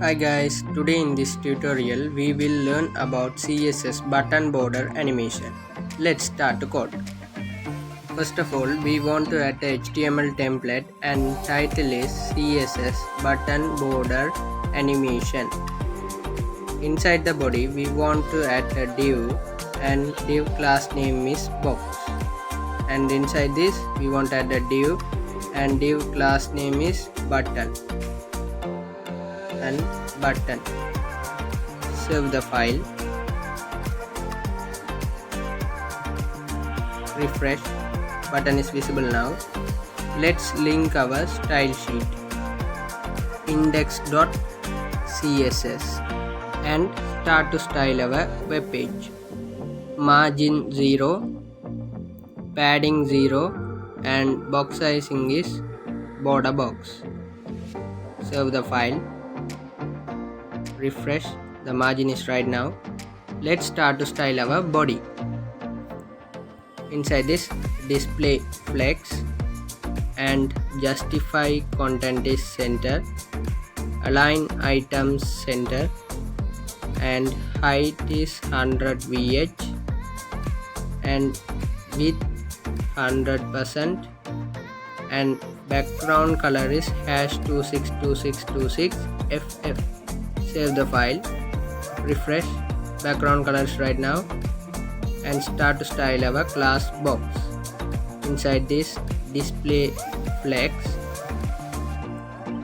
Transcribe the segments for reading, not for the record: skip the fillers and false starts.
Hi guys, today in this tutorial we will learn about CSS Button Border Animation. Let's start the code. First of all, we want to add a HTML template and title is CSS Button Border Animation. Inside the body we want to add a div and div class name is box. And inside this we want to add a div and div class name is button. And button. Save the file. Refresh. Button is visible now. Let's link our style sheet index.css and start to style our web page. Margin 0, padding 0 and box sizing is border box. Save the file. Refresh. The margin is right now. Let's start to style our body. Inside this, display flex and justify content is center, align items center and height is 100 vh and width 100% and background color is #262626 ff. Save the file. Refresh. Background colors right now and start to style our class box. Inside this, display flex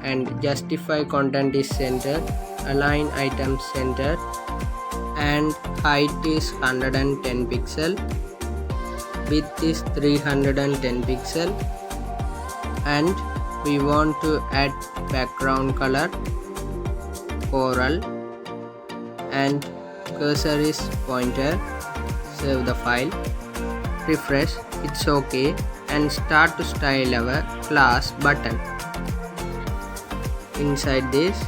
and justify content is center, align items center and height is 110 pixel, width is 310 pixel and we want to add background color coral and cursor is pointer. Save the file. Refresh. It's okay and start to style our class button. Inside this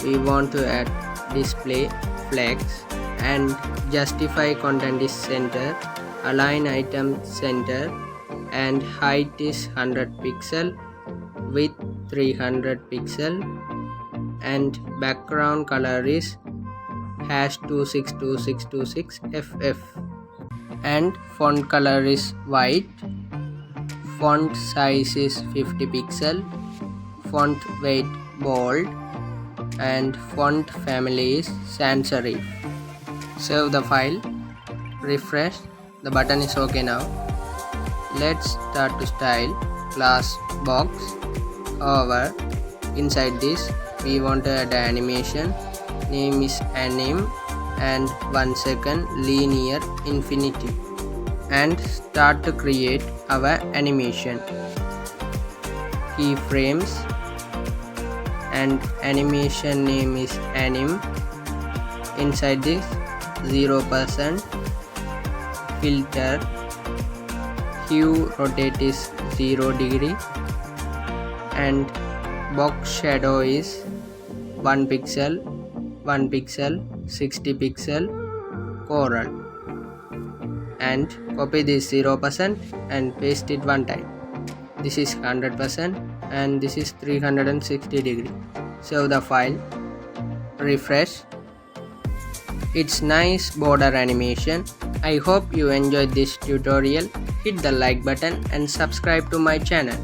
we want to add display flex and justify content is center, align item center and height is 100 pixel, width 300 pixel and background color is #262626 ff and font color is white, font size is 50 pixel, font weight bold and font family is sans serif. Save the file. Refresh. The button is okay now. Let's start to style class box. However, inside this we want to add an animation. Name is anim and 1 second linear infinity and start to create our animation. Keyframes and animation name is anim. Inside this 0% filter, hue rotate is 0 degree and box shadow is 1 pixel, 60 pixel coral and copy this 0% and paste it one time. This is 100% and this is 360 degree. Save the file. Refresh. It's nice border animation. I hope you enjoyed this tutorial. Hit the like button and subscribe to my channel.